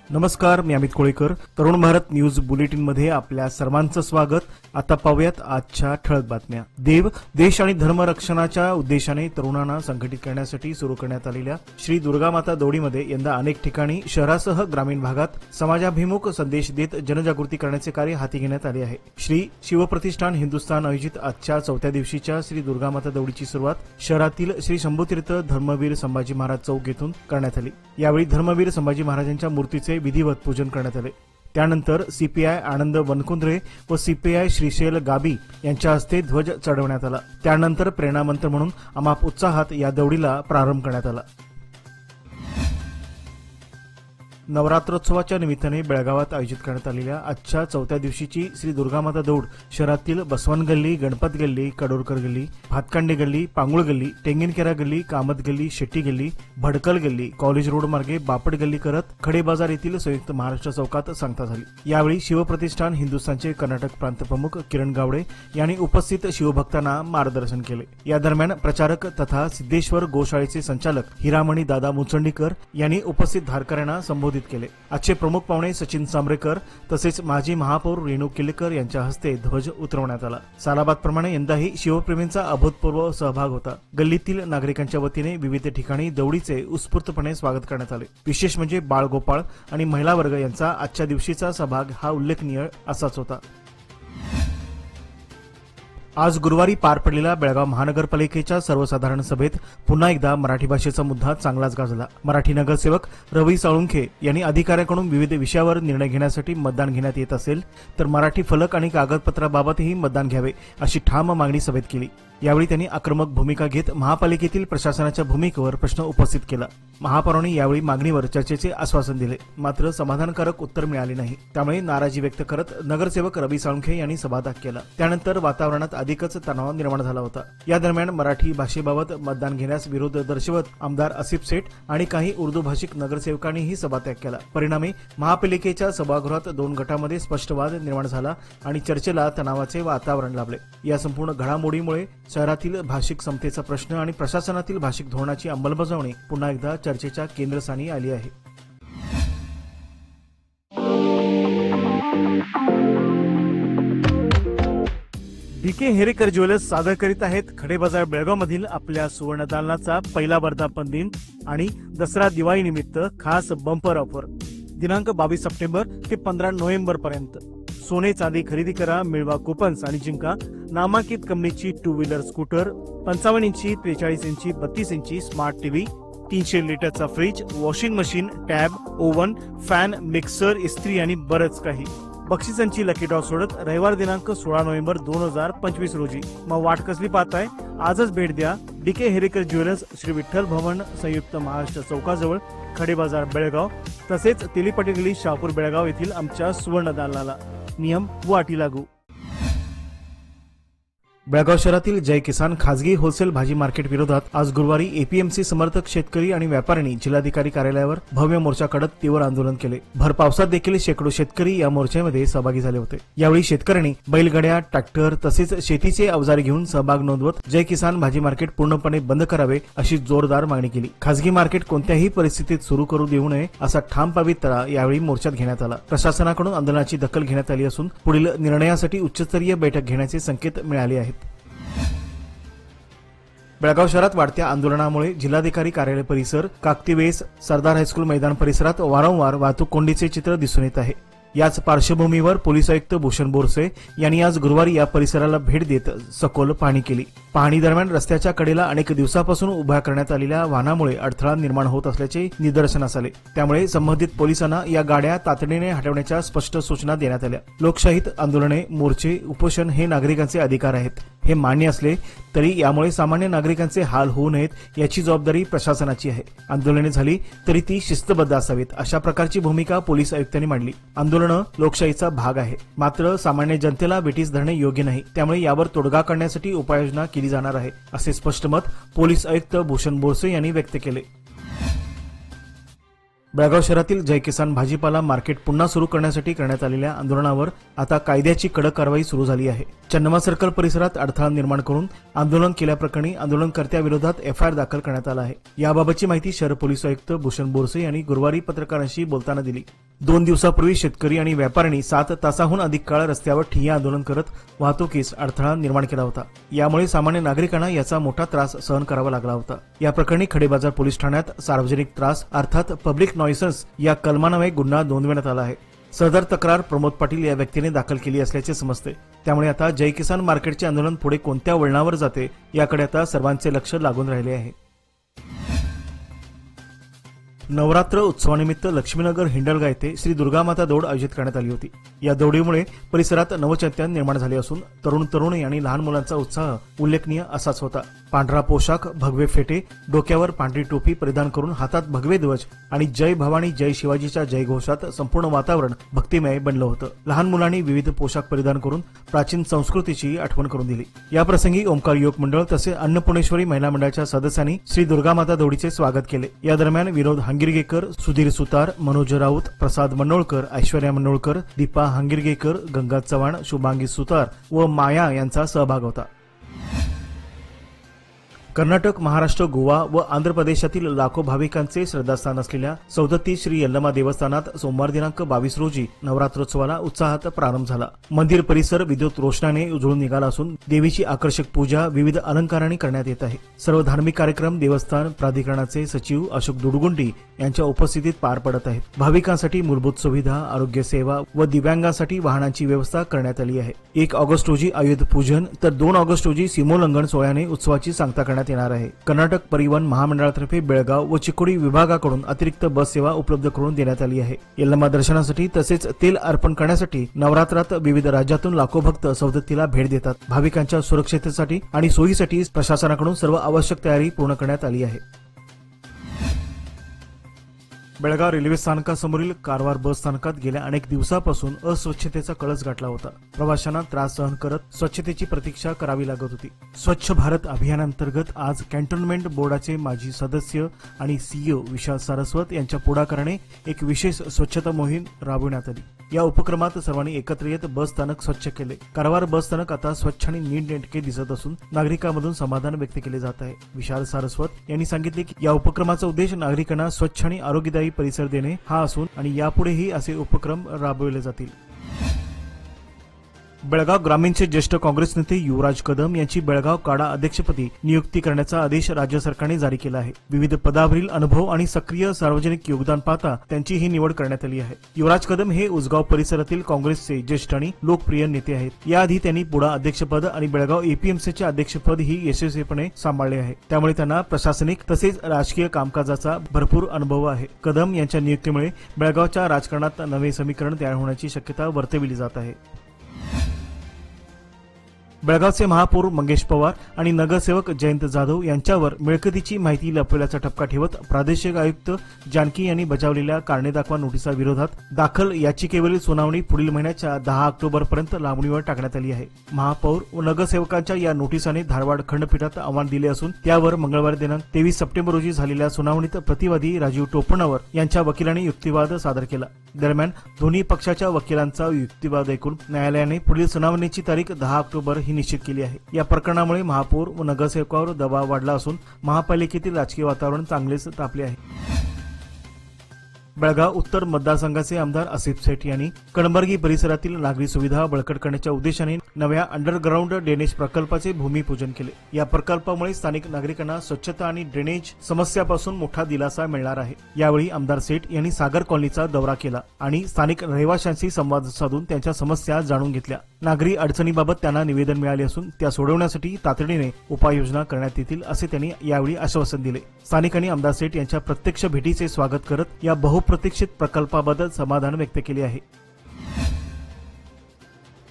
नमस्कार, मी Amit Kolekar. Tarun Bharat news bulletin मध्ये आपल्या सर्वांचं स्वागत. आता पाहूयात आजच्या ठळक बातम्या. देव, देश आणि धर्मरक्षणाच्या उद्देशाने तरुणांना संघटित करण्यासाठी सुरू करण्यात आलेल्या श्री दुर्गामाता दौडीमध्ये यंदा अनेक ठिकाणी शहरासह ग्रामीण भागात समाजाभिमुख संदेश देत जनजागृती करण्याचे कार्य हाती घेण्यात आले आहे. श्री शिवप्रतिष्ठान हिंदुस्थान आयोजित आजच्या 4थ्या दिवशीच्या श्री दुर्गामाता दौडीची सुरुवात शहरातील श्री शंभूतीर्थ धर्मवीर संभाजी महाराज चौक येथून करण्यात आली. यावेळी धर्मवीर संभाजी महाराजांच्या मूर्तीचे विधिवत पूजन करण्यात आले. त्यानंतर सीपीआय आनंद वनकुंद्रे व सीपीआय श्रीशैल गाबी यांच्या हस्ते ध्वज चढवण्यात आला. त्यानंतर प्रेरणामंत्र म्हणून अमाप उत्साहात या दौडीला प्रारंभ करण्यात आला. नवरात्रोत्सवाच्या निमित्ताने बेळगावात आयोजित करण्यात आलेल्या आजच्या 4थ्या दिवशीची श्री दुर्गामाता दौड शहरातील बसवन गल्ली, गणपत गल्ली, कडोरकर गल्ली, भातकांडे गल्ली, पांगुळ गल्ली, टेंगिनकेरा गल्ली, कामत गल्ली, शेट्टी गल्ली, भडकल गल्ली, कॉलेज रोड मार्गे बापट गल्ली करत खडे बाजार येथील संयुक्त महाराष्ट्र चौकात सांगता झाली. यावेळी शिवप्रतिष्ठान हिंदुस्थानचे कर्नाटक प्रांत प्रमुख किरण गावडे यांनी उपस्थित शिवभक्तांना मार्गदर्शन केले. या दरम्यान प्रचारक तथा सिद्धेश्वर गोशाळेचे संचालक हिरामणी दादा मुचंडीकर यांनी उपस्थित धारकऱ्यांना संबोधित केले. आजचे प्रमुख पाहुणे सचिन सांबरेकर तसेच माजी महापौर रेणू किल्लेकर यांच्या हस्ते ध्वज उतरवण्यात आला. सालाबादप्रमाणे यंदाही शिवप्रेमींचा अभूतपूर्व सहभाग होता. गल्लीतील नागरिकांच्या वतीने विविध ठिकाणी दौडीचे उत्स्फूर्तपणे स्वागत करण्यात आले. विशेष म्हणजे बाळगोपाळ आणि महिला वर्ग यांचा आजच्या दिवशीचा सहभाग हा उल्लेखनीय असाच होता. आज गुरुवारी पार पडलेल्या बेळगाव महानगरपालिकेच्या सर्वसाधारण सभेत पुन्हा एकदा मराठी भाषेचा मुद्दा चांगलाच गाजला. मराठी नगरसेवक रवी साळुंखे यांनी अधिकाऱ्यांकडून विविध विषयावर निर्णय घेण्यासाठी मतदान घेण्यात येत असेल तर मराठी फलक आणि कागदपत्राबाबतही मतदान घ्यावे अशी ठाम मागणी सभेत केली. यावेळी त्यांनी आक्रमक भूमिका घेत महापालिकेतील प्रशासनाच्या भूमिकेवर प्रश्न उपस्थित केला. महापौरांनी यावेळी मागणीवर चर्चेचे आश्वासन दिले, मात्र समाधानकारक उत्तर मिळाले नाही. त्यामुळे नाराजी व्यक्त करत नगरसेवक रवी साळुंखे यांनी सभात्याग केला. त्यानंतर वातावरणात अधिकच तणाव निर्माण झाला होता. या दरम्यान मराठी भाषेबाबत मतदान घेण्यास विरोध दर्शवत आमदार आसिफ सेठ आणि काही उर्दू भाषिक नगरसेवकांनीही सभात्याग केला. परिणामी महापालिकेच्या सभागृहात 2 गटांमध्ये स्पष्ट वाद निर्माण झाला आणि चर्चेला तणावाचे वातावरण लाभले. या संपूर्ण घडामोडीमुळे शहरातील भाषिक समतेचा प्रश्न आणि प्रशासनातील भाषिक धोरणाची अंमलबजावणी पुन्हा एकदा चर्चेच्या केंद्रस्थानी आली आहे. डीके हेरेकर ज्वेलर्स सादर करीत आहेत खडे बाजार बेळगाव मधील आपल्या सुवर्ण दालनाचा पहिला वर्धापन दिन आणि दसरा दिवाळी निमित्त खास बंपर ऑफर. दिनांक 22 सप्टेंबर ते 15 नोव्हेंबर पर्यंत. सोने चांदी खरेदी करा, मिळवा कुपन्स आणि जिंका नामांकित कंपनीची 2 व्हीलर स्कूटर, 55 इंची, 43 इंची, 32 इंची स्मार्ट टीव्ही, 300 लिटरचा fridge, washing machine, tab, oven, fan, mixer, इस्त्री आणि बरंच काही. बक्षिसांची लकी ड्रॉ सोडत रविवार दिनांक 16 नोव्हेंबर 2025 रोजी. मग वाट कसली पाहताय? आजच भेट द्या डीके हेरेकर ज्वेलर्स, श्री विठ्ठल भवन, संयुक्त महाराष्ट्र चौकाजवळ, खडे बाजार बेळगाव, तसेच तेलीपटी गल्ली, शहापूर बेळगाव येथील आमच्या सुवर्ण दालनाला. नियम व अटी लागू. बेळगाव शहरातील जय किसान खासगी होलसेल भाजी मार्केट विरोधात आज गुरुवारी एपीएमसी समर्थक शेतकरी आणि व्यापाऱ्यांनी जिल्हाधिकारी कार्यालयावर भव्य मोर्चा काढत तीव्र आंदोलन केले. भर पावसात देखील शेकडो शेतकरी या मोर्चामध्ये सहभागी झाले होते. यावेळी शेतकऱ्यांनी बैलगाड्या, ट्रॅक्टर तसेच शेतीचे अवजार घेऊन सहभाग नोंदवत जय किसान भाजी मार्केट पूर्णपणे बंद करावे अशी जोरदार मागणी केली. खासगी मार्केट कोणत्याही परिस्थितीत सुरू करू देऊ नये असा ठाम पवित्रा यावेळी मोर्चात घेण्यात आला. प्रशासनाकडून आंदोलनाची दखल घेण्यात आली असून पुढील निर्णयासाठी उच्चस्तरीय बैठक घेण्याचे संकेत मिळाले आहेत. बेळगाव शहरात वाढत्या आंदोलनामुळे जिल्हाधिकारी कार्यालय परिसर, काकतीवेस, सरदार हायस्कूल मैदान परिसरात वारंवार वाहतूक कोंडीचे चित्र दिसून येत आहे. याच पार्श्वभूमीवर पोलीस आयुक्त भूषण बोरसे यांनी आज गुरुवारी या परिसराला भेट देत सखोल पाहणी केली. पाहणी दरम्यान रस्त्याच्या कडेला अनेक दिवसापासून उभ्या करण्यात आलेल्या वाहनामुळे अडथळा निर्माण होत असल्याचे निदर्शनास आले. त्यामुळे संबंधित पोलिसांना या गाड्या तातडीने हटवण्याच्या स्पष्ट सूचना देण्यात आल्या. लोकशाहीत आंदोलने, मोर्चे, उपोषण हे नागरिकांचे अधिकार आहेत हे मान्य असले तरी यामुळे सामान्य नागरिकांचे हाल होऊ नयेत याची जबाबदारी प्रशासनाची आहे. आंदोलने झाली तरी ती शिस्तबद्ध असावीत अशा प्रकारची भूमिका पोलीस आयुक्तांनी मांडली. आंदोलनं लोकशाहीचा भाग आहे, मात्र सामान्य जनतेला वेठीस धरणे योग्य नाही. त्यामुळे यावर तोडगा काढण्यासाठी उपाययोजना केली जाणार आहे असे स्पष्ट मत पोलीस आयुक्त भूषण बोरसे यांनी व्यक्त केले. बेळगाव शहरातील जय किसान भाजीपाला मार्केट पुन्हा सुरू करण्यासाठी करण्यात आलेल्या आंदोलनावर आता कायद्याची कडक कारवाई सुरू झाली आहे. चन्नमा सर्कल परिसरात अडथळा निर्माण करून आंदोलन केल्याप्रकरणी आंदोलनकर्त्याविरोधात एफआयआर दाखल करण्यात आला आहे. याबाबतची माहिती शहर पोलीस आयुक्त भूषण बोरसे यांनी गुरुवारी पत्रकारांशी बोलताना दिली. 2 दिवसापूर्वी शेतकरी आणि व्यापाऱ्यांनी 7 तासाहून अधिक काळ रस्त्यावर ठिय्या आंदोलन करत वाहतुकीस अडथळा निर्माण केला होता. यामुळे सामान्य नागरिकांना याचा मोठा त्रास सहन करावा लागला होता. या प्रकरणी खडेबाजार पोलीस ठाण्यात सार्वजनिक त्रास अर्थात पब्लिक नॉयसन्स या कलमान्वये गुन्हा नोंदवण्यात आला आहे. सदर तक्रार प्रमोद पाटील या व्यक्तीने दाखल केली असल्याचे समजते. त्यामुळे आता जय किसान मार्केटचे आंदोलन पुढे कोणत्या वळणावर जाते याकडे आता सर्वांचे लक्ष लागून राहिले आहे. नवरात्र उत्सवानिमित्त लक्ष्मीनगर हिंडलगा येथे श्री दुर्गामाता दौड आयोजित करण्यात आली होती. या दौडीमुळे परिसरात नवचैतन्य निर्माण झाले असून तरुण तरुणी आणि लहान मुलांचा उत्साह उल्लेखनीय असाच होता. पांढरा पोशाख, भगवे फेटे, डोक्यावर पांढरी टोपी परिधान करून हातात भगवे ध्वज आणि जय भवानी जय शिवाजीच्या जयघोषात संपूर्ण वातावरण भक्तिमय बनलं होतं. लहान मुलांनी विविध पोशाख परिधान करून प्राचीन संस्कृतीची आठवण करून दिली. याप्रसंगी ओंकार युवक मंडळ तसेच अन्नपूर्णेश्वरी महिला मंडळाच्या सदस्यांनी श्री दुर्गामाता दौडीचे स्वागत केले. या दरम्यान विनोद हांगिरगेकर, सुधीर सुतार, मनोज राऊत, प्रसाद मनोळकर, ऐश्वर्या मनोळकर, दीपा हांगिरगेकर, गंगा चव्हाण, शुभांगी सुतार व माया यांचा सहभाग होता. कर्नाटक, महाराष्ट्र, गोवा व आंध्र प्रदेशातील लाखो भाविकांचे श्रद्धास्थान असलेल्या सौदत्ती श्री यल्लमा देवस्थानात सोमवार दिनांक 22 रोजी नवरात्रोत्सवाला उत्साहात प्रारंभ झाला. मंदिर परिसर विद्युत रोषणाने उजळून निघाला असून देवीची आकर्षक पूजा विविध अलंकारांनी करण्यात येत आहे. सर्व धार्मिक कार्यक्रम देवस्थान प्राधिकरणाचे सचिव अशोक दुडगुंडी यांच्या उपस्थितीत पार पडत आहेत. भाविकांसाठी मूलभूत सुविधा, आरोग्य सेवा व दिव्यांगांसाठी वाहनांची व्यवस्था करण्यात आली आहे. 1 ऑगस्ट रोजी आयुध पूजन तर 2 ऑगस्ट रोजी सीमोल्लंघन सोहळ्याने उत्सवाची सांगता करण्यात येणार आहे. कर्नाटक परिवहन महामंडळातर्फे बेळगाव व चिकोडी विभागाकडून अतिरिक्त बस सेवा उपलब्ध करून देण्यात आली आहे. यल्लमा दर्शनासाठी तसेच तेल अर्पण करण्यासाठी नवरात्रात विविध राज्यातून लाखो भक्त सौदत्तीला भेट देतात. भाविकांच्या सुरक्षिततेसाठी आणि सोयीसाठी प्रशासनाकडून सर्व आवश्यक तयारी पूर्ण करण्यात आली आहे. बेळगाव रेल्वे स्थानकासमोरील कारवार बस स्थानकात गेल्या अनेक दिवसापासून अस्वच्छतेचा कळस गाठला होता. प्रवाशांना त्रास सहन करत स्वच्छतेची प्रतीक्षा करावी लागत होती. स्वच्छ भारत अभियानांतर्गत आज कॅन्टोन्मेंट बोर्डाचे माजी सदस्य आणि सीईओ विशाल सारस्वत यांच्या पुढाकाराने एक विशेष स्वच्छता मोहीम राबवण्यात आली. या उपक्रमात सर्वांनी एकत्र येत बस स्थानक स्वच्छ केले. कारवार बस स्थानक आता स्वच्छ आणि नीटनेटके दिसत असून नागरिकांमधून समाधान व्यक्त केले जात आहे. विशाल सारस्वत यांनी सांगितले की या उपक्रमाचा उद्देश नागरिकांना स्वच्छ आणि आरोग्यदायी परिसर देणे हा असून आणि यापुढेही असे उपक्रम राबवले जातील. बेळगाव ग्रामीणचे ज्येष्ठ काँग्रेस नेते युवराज कदम यांची बेळगाव काडा अध्यक्षपदी नियुक्ती करण्याचा आदेश राज्य सरकारने जारी केला आहे. विविध पदावरील अनुभव आणि सक्रिय सार्वजनिक योगदान पाहता त्यांची ही निवड करण्यात आली आहे. युवराज कदम हे उसगाव परिसरातील काँग्रेसचे ज्येष्ठ आणि लोकप्रिय नेते आहेत. याआधी त्यांनी पुढा अध्यक्षपद आणि बेळगाव एपीएमसीचे अध्यक्षपद ही यशस्वीपणे सांभाळले आहे. त्यामुळे त्यांना प्रशासनिक तसेच राजकीय कामकाजाचा भरपूर अनुभव आहे. कदम यांच्या नियुक्तीमुळे बेळगावच्या राजकारणात नवे समीकरण तयार होण्याची शक्यता वर्तविली जात आहे. बेळगावचे महापौर मंगेश पवार आणि नगरसेवक जयंत जाधव यांच्यावर मिळकतीची माहिती लपवल्याचा ठपका ठेवत प्रादेशिक आयुक्त जानकी यांनी बजावलेल्या कारणे दाखवा नोटिसा विरोधात दाखल याचिकेवरील सुनावणी पुढील महिन्याच्या 10 ऑक्टोबरपर्यंत लांबणीवर टाकण्यात आली आहे. महापौर व नगरसेवकांच्या या नोटिसाने धारवाड खंडपीठात आव्हान दिले असून त्यावर मंगळवार दिनांक 23 सप्टेंबर रोजी झालेल्या सुनावणीत प्रतिवादी राजीव टोपणवर यांच्या वकिलांनी युक्तिवाद सादर केला. दरम्यान दोन्ही पक्षाच्या वकिलांचा युक्तिवाद ऐकून न्यायालयाने पुढील सुनावणीची तारीख 10 ऑक्टोबर ही निश्चित केली आहे. या प्रकरणामुळे महापौर व नगरसेवकावर दबाव वाढला असून महापालिकेतील राजकीय वातावरण चांगलेच तापले आहे. बेळगाव उत्तर मतदारसंघाचे आमदार आसिफ सेठ यांनी कणबर्गी परिसरातील नागरी सुविधा बळकट करण्याच्या उद्देशाने नव्या अंडरग्राऊंड ड्रेनेज प्रकल्पाचे भूमिपूजन केले. या प्रकल्पामुळे स्थानिक नागरिकांना स्वच्छता आणि ड्रेनेज समस्यापासून मोठा दिलासा मिळणार आहे. यावेळी आमदार सेठ यांनी सागर कॉलनीचा दौरा केला आणि स्थानिक रहिवाशांशी संवाद साधून त्यांच्या समस्या जाणून घेतल्या. नागरी अडचणीबाबत त्यांना निवेदन मिळाले असून त्या सोडवण्यासाठी तातडीने उपाययोजना करण्यात येतील असे त्यांनी यावेळी आश्वासन दिले. स्थानिकांनी आमदार सेठ यांच्या प्रत्यक्ष भेटीचे स्वागत करत या बहुप्रतीक्षित प्रकल्पाबद्दल समाधान व्यक्त केले आहे.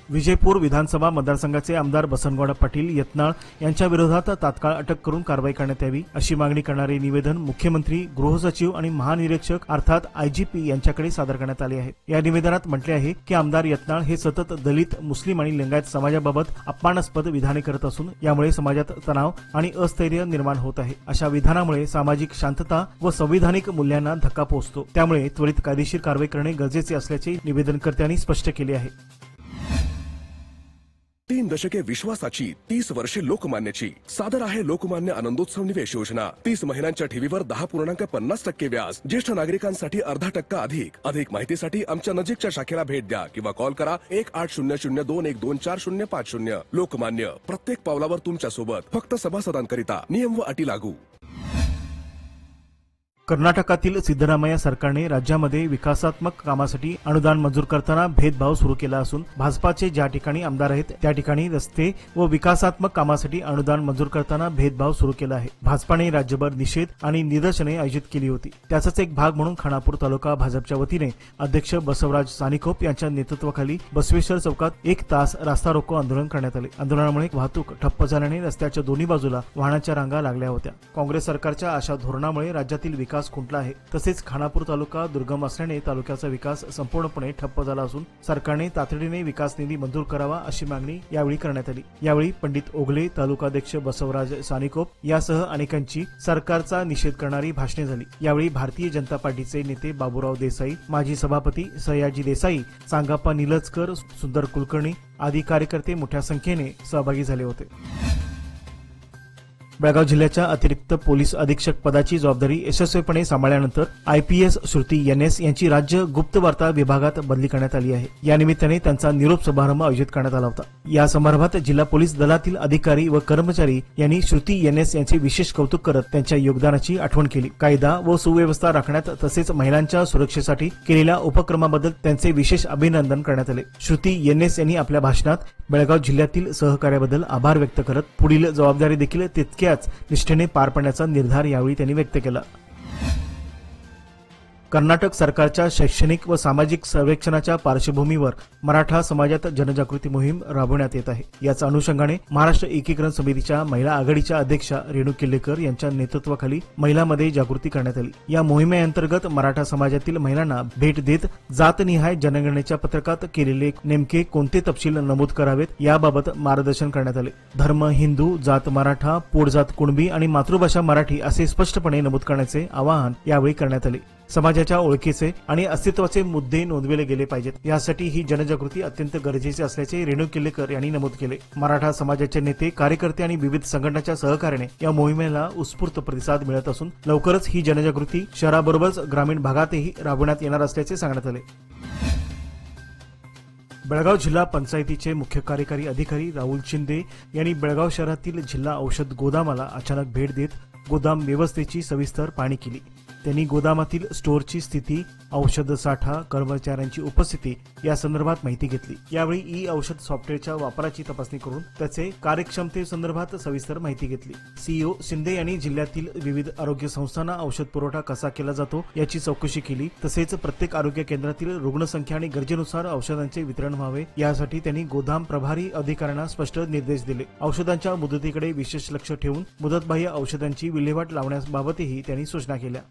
विजयपूर विधानसभा मतदारसंघाचे आमदार बसनगौडा पाटील यत्नाळ यांच्या विरोधात तात्काळ अटक करून कारवाई करण्यात यावी अशी मागणी करणारे निवेदन मुख्यमंत्री, गृहसचिव आणि महानिरीक्षक अर्थात आयजीपी यांच्याकडे सादर करण्यात आले आहे। या निवेदनात म्हटले आहे की आमदार यत्नाळ हे सतत दलित, मुस्लिम आणि लिंगायत समाजाबाबत अपमानास्पद विधाने करत असून यामुळे समाजात तणाव आणि अस्थैर्य निर्माण होत आहे। अशा विधानामुळे सामाजिक शांतता व संविधानिक मूल्यांना धक्का पोहोचतो। त्यामुळे त्वरित कायदेशीर कारवाई करणे गरजेचे असल्याचे निवेदनकर्त्यांनी स्पष्ट केले आहे। 3 दशके विश्वासाची, 30 वर्षे लोकमान्याची। सादर आहे लोकमान्य आनंदोत्सव निवेश योजना। 30 महिन्यांच्या ठेवीवर 10.50% व्याज। ज्येष्ठ नागरिकांसाठी अर्धा टक्का अधिक। अधिक माहितीसाठी आमच्या नजीकच्या शाखेला भेट द्या किंवा कॉल करा 180021245050। लोकमान्य, प्रत्येक पावलावर तुमच्या सोबत। फक्त सभासदांकरिता। नियम व अटी लागू। कर्नाटकातील सिद्धरामय्या सरकारने राज्यामध्ये विकासात्मक कामासाठी अनुदान मंजूर करताना भेदभाव सुरू केला असून भाजपाचे ज्या ठिकाणी आमदार आहेत त्या ठिकाणी रस्ते व विकासात्मक कामासाठी अनुदान मंजूर करताना भेदभाव सुरू केला आहे। भाजपाने राज्यभर निषेध आणि निदर्शने आयोजित केली होती। त्याचाच एक भाग म्हणून खानापूर तालुका भाजपच्या वतीने अध्यक्ष बसवराज सानिकोप यांच्या नेतृत्वाखाली बसवेश्वर चौकात 1 तास रास्ता रोको आंदोलन करण्यात आले। आंदोलनामुळे वाहतूक ठप्प झाल्याने रस्त्याच्या दोन्ही बाजूला वाहनाच्या रांगा लागल्या होत्या। काँग्रेस सरकारच्या अशा धोरणामुळे राज्यातील विकास खुंटला आहे। तसेच खानापूर तालुका दुर्गम असल्याने तालुक्याचा विकास संपूर्णपणे ठप्प झाला असून सरकारने तातडीने विकास निधी मंजूर करावा अशी मागणी यावेळी करण्यात आली। यावेळी पंडित ओगले, तालुकाध्यक्ष बसवराज सानिकोप यासह अनेकांची सरकारचा निषेध करणारी भाषणे झाली। यावेळी भारतीय जनता पार्टीचे नेते बाबूराव देसाई, माजी सभापती सयाजी देसाई, सांगाप्पा निलजकर, सुंदर कुलकर्णी आदी कार्यकर्ते मोठ्या संख्येने सहभागी झाले होते। बेळगाव जिल्ह्याच्या अतिरिक्त पोलीस अधीक्षक पदाची जबाबदारी यशस्वीपणे सांभाळल्यानंतर आयपीएस श्रुती एनएस यांची राज्य गुप्तवार्ता विभागात बदली करण्यात आली आहे। या निमित्ताने त्यांचा निरोप समारंभ आयोजित करण्यात आला होता। या समारंभात जिल्हा पोलीस दलातील अधिकारी व कर्मचारी यांनी श्रुती एनएस यांचे विशेष कौतुक करत त्यांच्या योगदानाची आठवण केली। कायदा व सुव्यवस्था राखण्यात तसेच महिलांच्या सुरक्षेसाठी केलेल्या उपक्रमाबद्दल त्यांचे विशेष अभिनंदन करण्यात आले। श्रुती एनएस यांनी आपल्या भाषणात बेळगाव जिल्ह्यातील सहकार्याबद्दल आभार व्यक्त करत पुढील जबाबदारी देखील तितक्याच निष्ठेने पार पाडण्याचा निर्धार यावेळी त्यांनी व्यक्त केला। कर्नाटक सरकारच्या शैक्षणिक व सामाजिक सर्वेक्षणाच्या पार्श्वभूमीवर मराठा समाजात जनजागृती मोहीम राबवण्यात येत आहे। याच अनुषंगाने महाराष्ट्र एकीकरण समितीच्या महिला आघाडीच्या अध्यक्षा रेणू किल्लेकर यांच्या नेतृत्वाखाली महिलांमध्ये जागृती करण्यात आली। या मोहिमेअंतर्गत मराठा समाजातील महिलांना भेट देत जातनिहाय जनगणनेच्या पत्रकात केलेले नेमके कोणते तपशील नमूद करावेत याबाबत मार्गदर्शन करण्यात आले। धर्म हिंदू, जात मराठा, पोटजात कुणबी आणि मातृभाषा मराठी असे स्पष्टपणे नमूद करण्याचे आवाहन यावेळी करण्यात आले। समाजाच्या ओळखीचे आणि अस्तित्वाचे मुद्दे नोंदविले गेले पाहिजेत। यासाठी ही जनजागृती अत्यंत गरजेची असल्याचे रेणू किल्लेकर यांनी नमूद केले। मराठा समाजाचे नेते, कार्यकर्ते आणि विविध संघटनांच्या सहकार्याने या मोहिमेला उत्स्फूर्त प्रतिसाद मिळत असून लवकरच ही जनजागृती शहराबरोबरच ग्रामीण भागातही राबवण्यात येणार असल्याचे सांगण्यात आले। बेळगाव जिल्हा पंचायतीचे मुख्य कार्यकारी अधिकारी राहुल शिंदे यांनी बेळगाव शहरातील जिल्हा औषध गोदामाला अचानक भेट देत गोदाम व्यवस्थेची सविस्तर पाहणी केली। त्यांनी गोदामातील स्टोअरची स्थिती, औषध साठा, कर्मचाऱ्यांची उपस्थिती या संदर्भात माहिती घेतली। यावेळी ई औषध सॉफ्टवेअरच्या वापराची तपासणी करून त्याचे कार्यक्षमतेसंदर्भात सविस्तर माहिती घेतली। सीईओ शिंदे यांनी जिल्ह्यातील विविध आरोग्य संस्थांना औषध पुरवठा कसा केला जातो याची चौकशी केली। तसेच प्रत्येक आरोग्य केंद्रातील रुग्णसंख्या आणि गरजेनुसार औषधांचे वितरण व्हावे यासाठी त्यांनी गोदाम प्रभारी अधिकाऱ्यांना स्पष्ट निर्देश दिले। औषधांच्या मुदतीकडे विशेष लक्ष ठेवून मुदतबाह्य औषधांची विल्हेवाट लावण्याबाबतही त्यांनी सूचना केल्या।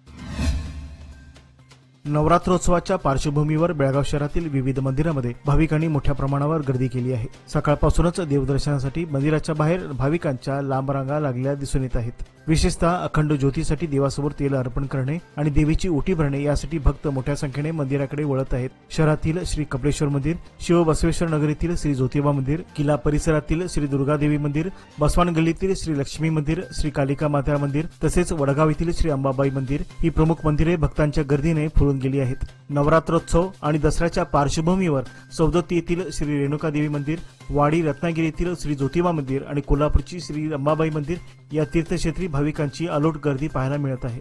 नवरात्रोत्सवाच्या पार्श्वभूमीवर बेळगाव शहरातील विविध मंदिरांमध्ये भाविकांनी मोठ्या प्रमाणावर गर्दी केली आहे। सकाळपासूनच देवदर्शनासाठी मंदिराच्या बाहेर भाविकांच्या लांब रांगा लागलेल्या दिसून येत आहेत। विशेषतः अखंड ज्योतीसाठी देवासमोर तेल अर्पण करणे आणि देवीची ओटी भरणे यासाठी भक्त मोठ्या संख्येने मंदिराकडे वळत आहेत। शहरातील श्री कपिलेश्वर मंदिर, शिव बसवेश्वर नगर येथील श्री ज्योतिबा मंदिर, किल्ला परिसरातील श्री दुर्गादेवी मंदिर, बसवान गल्लीतील श्री लक्ष्मी मंदिर, श्री कालिका माता मंदिर तसेच वडगाव येथील श्री अंबाबाई मंदिर ही प्रमुख मंदिरे भक्तांच्या गर्दीने फुलून गेली आहेत। नवरात्रोत्सव आणि दसऱ्याच्या पार्श्वभूमीवर सौदत्ती येथील श्री रेणुकादेवी मंदिर, वाडी रत्नागिरी येथील श्री ज्योतिबा मंदिर आणि कोल्हापूरची श्री अंबाबाई मंदिर या तीर्थक्षेत्री भाविकांची अलोट गर्दी पाहायला मिळत आहे।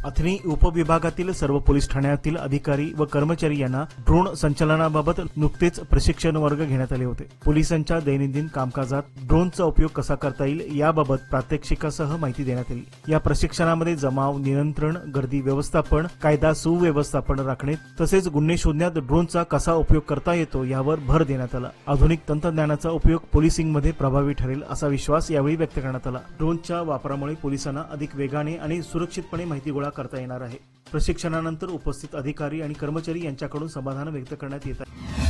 अथणी उपविभागातील सर्व पोलीस ठाण्यातील अधिकारी व कर्मचारी यांना ड्रोन संचालनाबाबत नुकतेच प्रशिक्षण वर्ग घेण्यात आले होते. पोलिसांच्या दैनंदिन कामकाजात ड्रोनचा उपयोग कसा करता येईल याबाबत प्रात्यक्षिकासह माहिती देण्यात आली. या प्रशिक्षणामध्ये जमाव नियंत्रण, गर्दी व्यवस्थापन, कायदा सुव्यवस्थापन राखणे तसेच गुन्हे शोधण्यात ड्रोनचा कसा उपयोग करता येतो यावर भर देण्यात आला. आधुनिक तंत्रज्ञानाचा उपयोग पोलिसिंगमध्ये प्रभावी ठरेल असा विश्वास यावेळी व्यक्त करण्यात आला. ड्रोनच्या वापरामुळे पोलिसांना अधिक वेगाने आणि सुरक्षितपणे माहिती गोळा करता येणार आहे. प्रशिक्षणानंतर उपस्थित अधिकारी आणि कर्मचारी यांच्याकडून समाधान व्यक्त करण्यात येत आहे.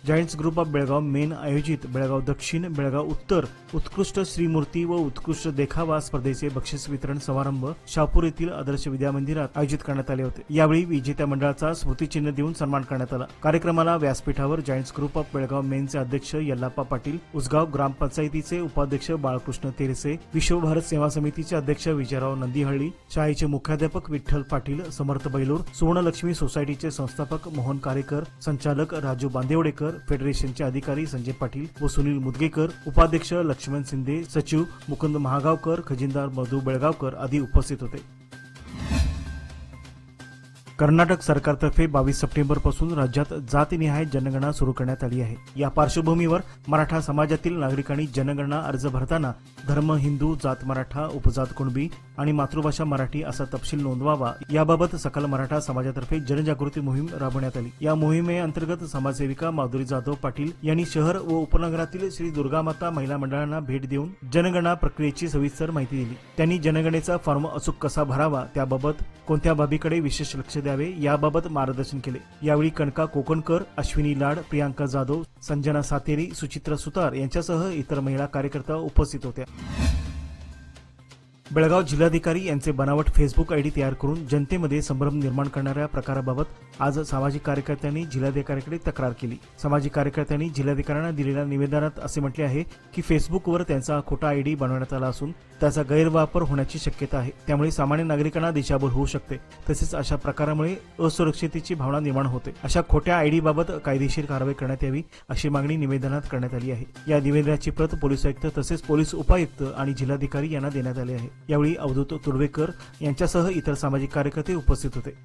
Giants group of Belgaum main आयोजित बेळगाव दक्षिण, बेळगाव उत्तर उत्कृष्ट श्रीमूर्ती व उत्कृष्ट देखावा स्पर्धेचे बक्षीस वितरण समारंभ शहापूर येथील आदर्श विद्या मंदिरात आयोजित करण्यात आले होते. यावेळी विजेत्या मंडळाचा स्मृतिचिन्ह देऊन सन्मान करण्यात आला. कार्यक्रमाला व्यासपीठावर जायंट्स ग्रुप ऑफ बेळगाव मेनचे अध्यक्ष यल्लाप्पा पाटील, उसगाव ग्रामपंचायतीचे उपाध्यक्ष बाळकृष्ण तेरसे, विश्व भारत सेवा समितीचे अध्यक्ष विजयराव नंदीहळ्ळी, शाळेचे मुख्याध्यापक विठ्ठल पाटील, समर्थ बैलूर, सुवर्णलक्ष्मी सोसायटीचे संस्थापक मोहन कारेकर, संचालक राजू बांदेवडेकर, फेडरेशनचे अधिकारी संजय पाटील व सुनील मुदगेकर, उपाध्यक्ष लक्ष्मण शिंदे, सचिव मुकुंद महागावकर, खजिनदार मधु बेळगावकर आदी उपस्थित होते. कर्नाटक सरकारतर्फे 22 सप्टेंबर पासून राज्यात जातनिहाय जनगणना सुरू करण्यात आली आहे. या पार्श्वभूमीवर मराठा समाजातील नागरिकांनी जनगणना अर्ज भरताना धर्म हिंदू, जात मराठा, उपजात कुणबी आणि मातृभाषा मराठी असा तपशील नोंदवावा याबाबत सकल मराठा समाजातर्फे जनजागृती मोहीम राबवण्यात आली. या मोहिमेअंतर्गत समाजसेविका माधुरी जाधव पाटील यांनी शहर व उपनगरातील श्री दुर्गामाता महिला मंडळांना भेट देऊन जनगणना प्रक्रियेची सविस्तर माहिती दिली. त्यांनी जनगणनेचा फॉर्म अचूक कसा भरावा, त्याबाबत कोणत्या बाबीकडे विशेष लक्ष द्यावे याबाबत मार्गदर्शन केले. यावेळी कनका कोकणकर, अश्विनी लाड, प्रियांका जाधव, संजना सातेरी, सुचित्रा सुतार यांच्यासह इतर महिला कार्यकर्ता उपस्थित होत्या. बेळगाव जिल्हाधिकारी यांचे बनावट फेसबुक आयडी तयार करून जनतेमध्ये संभ्रम निर्माण करणाऱ्या प्रकाराबाबत आज सामाजिक कार्यकर्त्यांनी जिल्हाधिकाऱ्यांकडे तक्रार केली. सामाजिक कार्यकर्त्यांनी जिल्हाधिकाऱ्यांना दिलेल्या निवेदनात असे म्हटले आहे की फेसबुकवर त्यांचा खोटा आयडी बनवण्यात आला असून त्याचा गैरवापर होण्याची शक्यता आहे. त्यामुळे सामान्य नागरिकांना दिशाभूल होऊ शकते. तसेच अशा प्रकारामुळे असुरक्षिततेची भावना निर्माण होते. अशा खोट्या आयडी बाबत कायदेशीर कारवाई करण्यात यावी अशी मागणी निवेदनात करण्यात आली आहे. या निवेदनाची प्रत पोलीस आयुक्त तसेच पोलीस उपायुक्त आणि जिल्हाधिकारी यांना देण्यात आली आहे. यावेळी अवधूत तुर्वेकर यांच्यासह इतर सामाजिक कार्यकर्ते उपस्थित होते.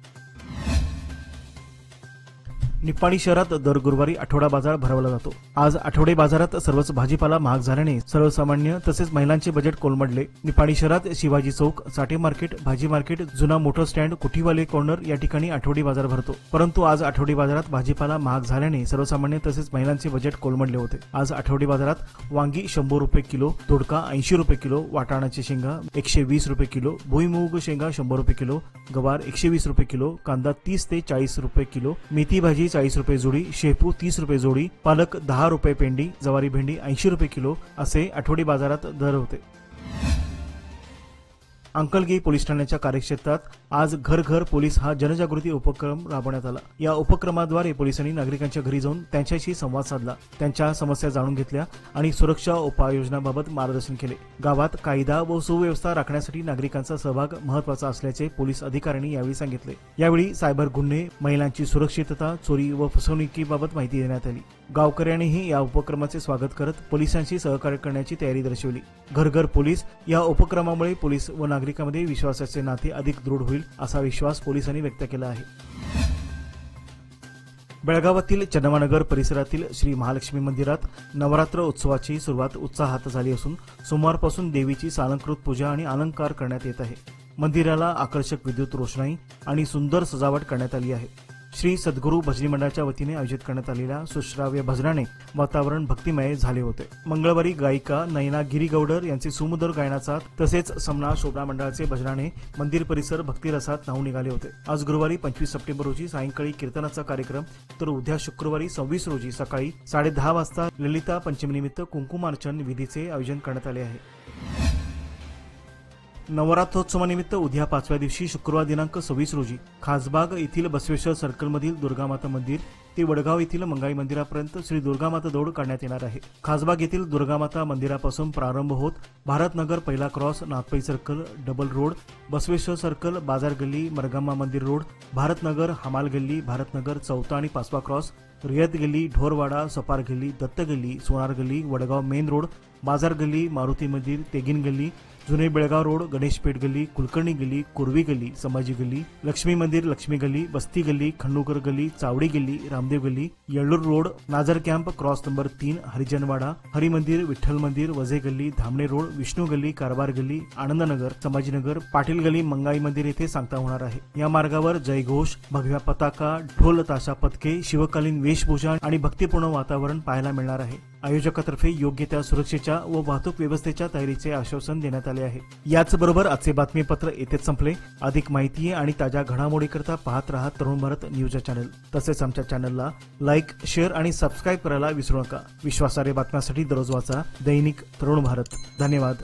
निपाणी शहरात दर गुरुवारी आठवडा बाजार भरवला जातो. आज आठवडे बाजारात सर्वच भाजीपाला महाग झाल्याने सर्वसामान्य तसेच महिलांचे बजेट कोलमडले. निपाणी शहरात शिवाजी चौक, साठे मार्केट, भाजी मार्केट, जुना मोटर स्टँड, कुठीवाले कॉर्नर या ठिकाणी आठवडी बाजार भरतो. परंतु आज आठवडी बाजारात भाजीपाला महाग झाल्याने सर्वसामान्य तसेच महिलांचे बजेट कोलमडले होते. आज आठवडी बाजारात वांगी 100 रुपये किलो, दोडका 80 रुपये किलो, वाटाणाची शेंगा 120 रुपये किलो, भुईमूग शेंगा 100 रुपये किलो, गवार 120 रुपये किलो, कांदा 30 ते 40 रुपये किलो, मेथी भाजी 40 रुपये जोडी, शेपू 30 रुपये जोडी, पालक 10 रुपये पेंडी, जवारी भेंडी 80 रुपये किलो असे आठवडी बाजारात दर होते. अंकलगी पोलीस ठाण्याच्या कार्यक्षेत्रात आज घर घर पोलीस हा जनजागृती उपक्रम राबवण्यात आला. या उपक्रमाद्वारे पोलिसांनी नागरिकांच्या घरी जाऊन त्यांच्याशी संवाद साधला, त्यांच्या समस्या जाणून घेतल्या आणि सुरक्षा उपाययोजनांबाबत मार्गदर्शन केले. गावात कायदा व सुव्यवस्था राखण्यासाठी नागरिकांचा सहभाग महत्त्वाचा असल्याचे पोलीस अधिकाऱ्यांनी यावेळी सांगितले. यावेळी सायबर गुन्हे, महिलांची सुरक्षितता, चोरी व फसवणुकीबाबत माहिती देण्यात आली. गावकऱ्यांनीही या उपक्रमाचे स्वागत करत पोलिसांशी सहकार्य करण्याची तयारी दर्शवली. घर घर पोलीस या उपक्रमामुळे पोलीस व नागरिकांमध्ये विश्वासाचे नाते अधिक दृढ होईल असा विश्वास पोलिसांनी व्यक्त केला आहे. बेळगावातील चन्नवानगर परिसरातील श्री महालक्ष्मी मंदिरात नवरात्र उत्सवाची सुरुवात उत्साहात झाली असून सोमवारपासून देवीची सालंकृत पूजा आणि अलंकार करण्यात येत आहे. मंदिराला आकर्षक विद्युत रोषणाई आणि सुंदर सजावट करण्यात आली आहे. श्री सद्गुरू भजनी मंडळाच्या वतीने आयोजित करण्यात आलेल्या सुश्राव्य भजनाने वातावरण भक्तिमय झाले होते. मंगळवारी गायिका नयना गिरीगौडर यांचे सुमधुर गायनाचा तसेच समना शोभना मंडळाचे भजनाने मंदिर परिसर भक्तिरसात न्हाऊन निघाले होते. आज गुरुवारी 25 सप्टेंबर रोजी सायंकाळी कीर्तनाचा कार्यक्रम तर उद्या शुक्रवारी 26 रोजी सकाळी 10:30 वाजता ललिता पंचमीनिमित्त कुंकुमार्चन विधीचे आयोजन करण्यात आले आहे. नवरात्रोत्सवानिमित्त उद्या 5व्या दिवशी शुक्रवार दिनांक 26 रोजी खासबाग येथील बसवेश्वर सर्कलमधील दुर्गामाता मंदिर ते वडगाव येथील मंगाई मंदिरापर्यंत श्री दुर्गामाता दौड काढण्यात येणार आहे. खासबाग येथील दुर्गामाता मंदिरापासून प्रारंभ होत भारतनगर पहिला cross, Nagpai circle, double road, Basaveshwar circle, बाजार गल्ली, मरगम्मा मंदिर रोड, भारतनगर, हमाल गल्ली, भारतनगर चौथा आणि 5वा क्रॉस, रियात गल्ली, ढोरवाडा, सपार गल्ली, दत्त गल्ली, सोनार गल्ली, वडगाव मेन रोड, बाजार गल्ली, मारुती मंदिर, तेगिन गल्ली, जुने बेळगाव रोड, गणेश पेठ गली, कुलकर्णी गली, कोरवी गली, संभाजी गली, लक्ष्मी मंदिर, लक्ष्मी गली, बस्ती गली, खंडूकर गली, चावडी गली, रामदेव गली, Yellur road, Nazar camp, cross number 3, Harijanwada, Hari मंदिर, विठ्ठल मंदिर, वजे गली, धामणे रोड, विष्णू गली, कारभार गली, आनंदनगर, संभाजीनगर, पाटील गली, मंगाई मंदिर येथे सांगता होणार आहे. या मार्गावर जयघोष, भगव्या पताका, ढोल ताशा पथके, शिवकालीन वेशभूषा आणि भक्तिपूर्ण वातावरण पाहायला मिळणार आहे. आयोजकातर्फे योग्य त्या सुरक्षेच्या व वाहतूक व्यवस्थेच्या तयारीचे आश्वासन देण्यात आले आहे. याचबरोबर आजचे बातमीपत्र येथेच संपले. अधिक माहिती आणि ताज्या घडामोडीकरता पाहत रहा तरुण भारत न्यूज चॅनल. तसेच आमच्या चॅनलला लाईक, शेअर आणि सबस्क्राईब करायला विसरू नका. विश्वासार्ह बातम्यांसाठी दररोज वाचा दैनिक तरुण भारत. धन्यवाद.